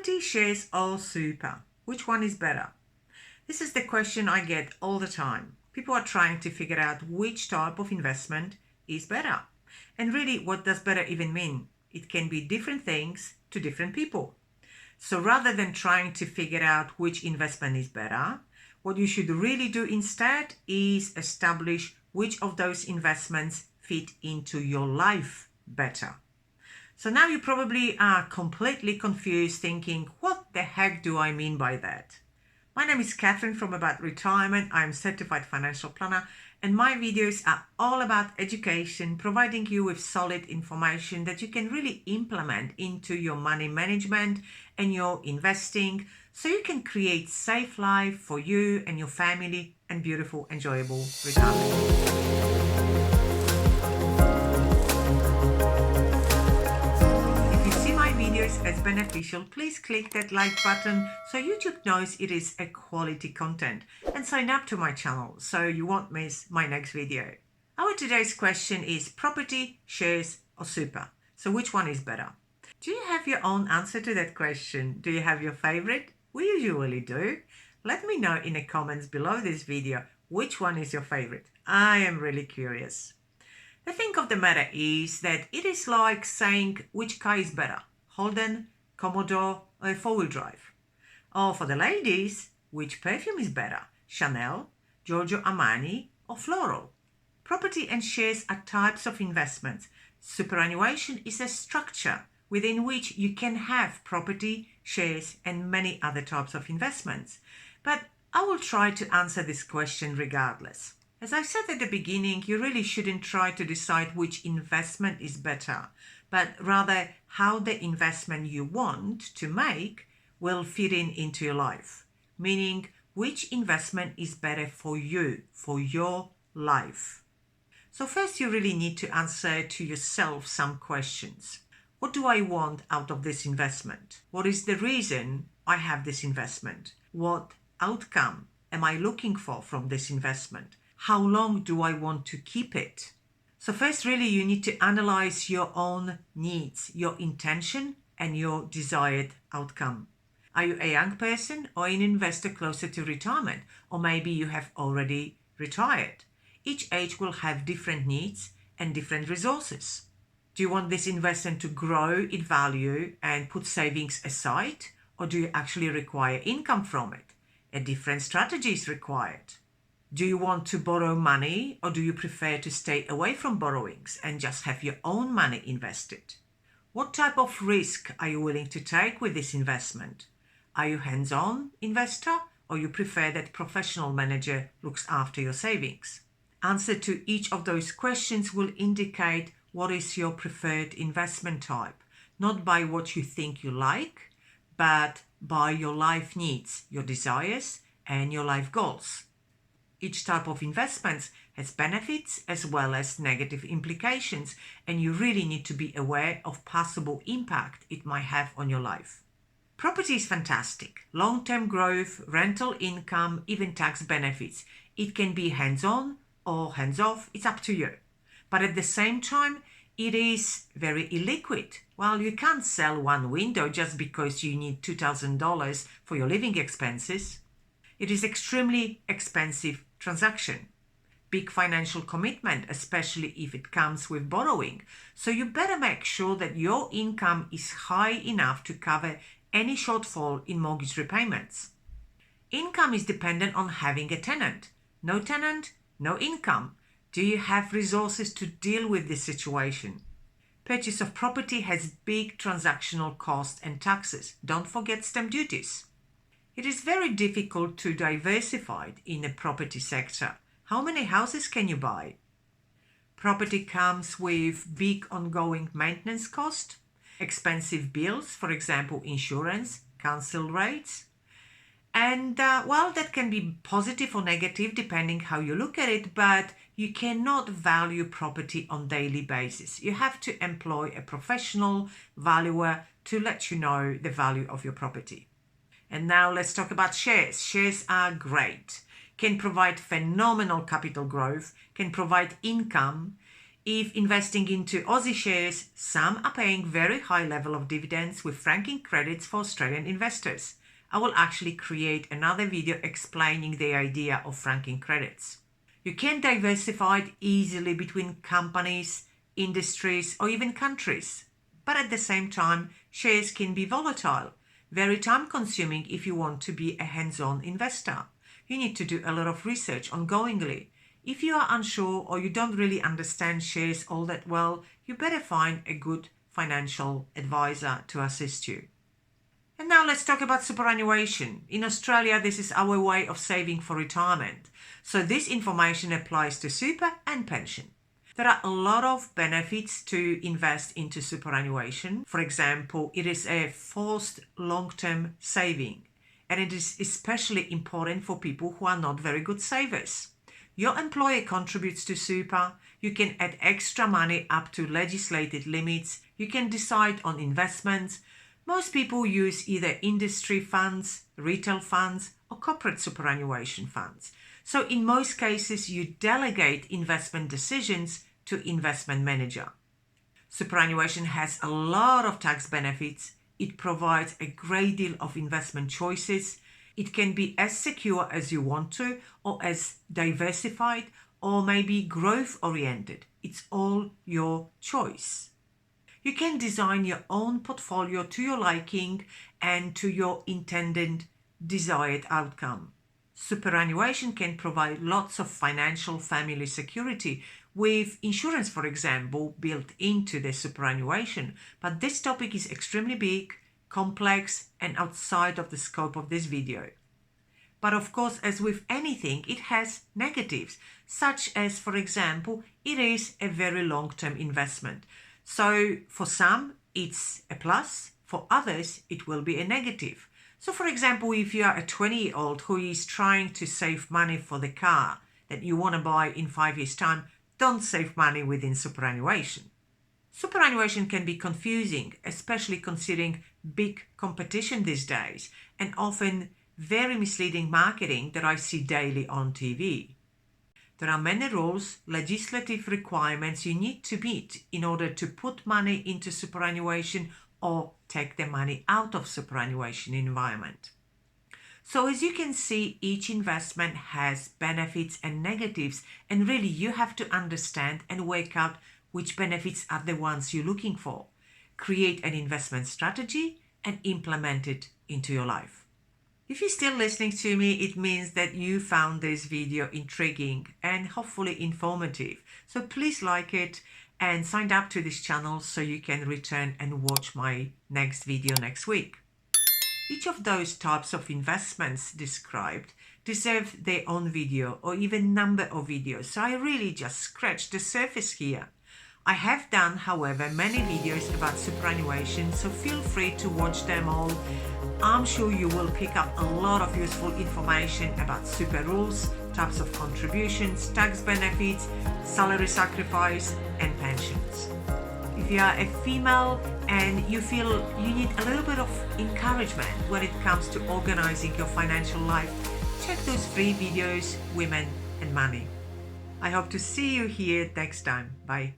Property, shares or super? Which one is better? This is the question I get all the time. People are trying to figure out which type of investment is better. And really, what does better even mean? It can be different things to different people. So rather than trying to figure out which investment is better, what you should really do instead is establish which of those investments fit into your life better. So now you probably are completely confused thinking, what the heck do I mean by that? My name is Katherine from About Retirement. I'm a certified financial planner and my videos are all about education, providing you with solid information that you can really implement into your money management and your investing so you can create safe life for you and your family and beautiful, enjoyable retirement. As beneficial, please click that like button so YouTube knows it is a quality content and sign up to my channel so you won't miss my next video. Our today's question is property, shares or super? So which one is better? Do you have your own answer to that question? Do you have your favorite? We usually do. Let me know in the comments below this video which one is your favorite. I am really curious. The thing of the matter is that it is like saying which car is better. Holden, Commodore or a four-wheel drive. Or for the ladies, which perfume is better? Chanel, Giorgio Armani or floral? Property and shares are types of investments. Superannuation is a structure within which you can have property, shares and many other types of investments. But I will try to answer this question regardless. As I said at the beginning, you really shouldn't try to decide which investment is better, but rather how the investment you want to make will fit into your life. Meaning, which investment is better for you, for your life. So first you really need to answer to yourself some questions. What do I want out of this investment? What is the reason I have this investment? What outcome am I looking for from this investment? How long do I want to keep it? So first, really, you need to analyze your own needs, your intention and your desired outcome. Are you a young person or an investor closer to retirement? Or maybe you have already retired. Each age will have different needs and different resources. Do you want this investment to grow in value and put savings aside? Or do you actually require income from it? A different strategy is required. Do you want to borrow money or do you prefer to stay away from borrowings and just have your own money invested? What type of risk are you willing to take with this investment? Are you hands-on investor or you prefer that professional manager looks after your savings? Answer to each of those questions will indicate what is your preferred investment type, not by what you think you like, but by your life needs, your desires and your life goals. Each type of investments has benefits as well as negative implications, and you really need to be aware of possible impact it might have on your life. Property is fantastic. Long-term growth, rental income, even tax benefits. It can be hands-on or hands-off. It's up to you. But at the same time, it is very illiquid. Well, you can't sell one window just because you need $2,000 for your living expenses. It is extremely expensive transaction. Big financial commitment, especially if it comes with borrowing. So you better make sure that your income is high enough to cover any shortfall in mortgage repayments. Income is dependent on having a tenant. No tenant, no income. Do you have resources to deal with this situation? Purchase of property has big transactional costs and taxes. Don't forget stamp duties. It is very difficult to diversify in the property sector. How many houses can you buy? Property comes with big ongoing maintenance cost, expensive bills, for example, insurance, council rates. And well, that can be positive or negative depending how you look at it, but you cannot value property on daily basis. You have to employ a professional valuer to let you know the value of your property. And now let's talk about shares. Shares are great, can provide phenomenal capital growth, can provide income. If investing into Aussie shares, some are paying very high level of dividends with franking credits for Australian investors. I will actually create another video explaining the idea of franking credits. You can diversify easily between companies, industries, or even countries. But at the same time, shares can be volatile, very time-consuming if you want to be a hands-on investor. You need to do a lot of research ongoingly. If you are unsure or you don't really understand shares all that well, you better find a good financial advisor to assist you. And now let's talk about superannuation. In Australia, this is our way of saving for retirement. So this information applies to super and pension. There are a lot of benefits to invest into superannuation. For example, it is a forced long-term saving, and it is especially important for people who are not very good savers. Your employer contributes to super, you can add extra money up to legislated limits, you can decide on investments. Most people use either industry funds, retail funds, or corporate superannuation funds. So in most cases, you delegate investment decisions to investment manager. Superannuation has a lot of tax benefits. It provides a great deal of investment choices. It can be as secure as you want to, or as diversified, or maybe growth oriented. It's all your choice. You can design your own portfolio to your liking and to your intended desired outcome. Superannuation can provide lots of financial family security with insurance, for example, built into the superannuation. But this topic is extremely big, complex, and outside of the scope of this video. But of course, as with anything, it has negatives, such as, for example, it is a very long-term investment. So for some, it's a plus. For others, it will be a negative. So for example, if you are a 20-year-old who is trying to save money for the car that you want to buy in 5 years' time, don't save money within superannuation. Superannuation can be confusing, especially considering big competition these days and often very misleading marketing that I see daily on TV. There are many rules, legislative requirements you need to meet in order to put money into superannuation or take the money out of superannuation environment. So as you can see, each investment has benefits and negatives, and really you have to understand and work out which benefits are the ones you're looking for. Create an investment strategy and implement it into your life. If you're still listening to me, it means that you found this video intriguing and hopefully informative. So please like it and sign up to this channel so you can return and watch my next video next week. Each of those types of investments described deserve their own video or even number of videos. So I really just scratched the surface here. I have done, however, many videos about superannuation, so feel free to watch them all. I'm sure you will pick up a lot of useful information about super rules, types of contributions, tax benefits, salary sacrifice, and pensions. If you are a female and you feel you need a little bit of encouragement when it comes to organizing your financial life, check those free videos, Women and Money. I hope to see you here next time. Bye.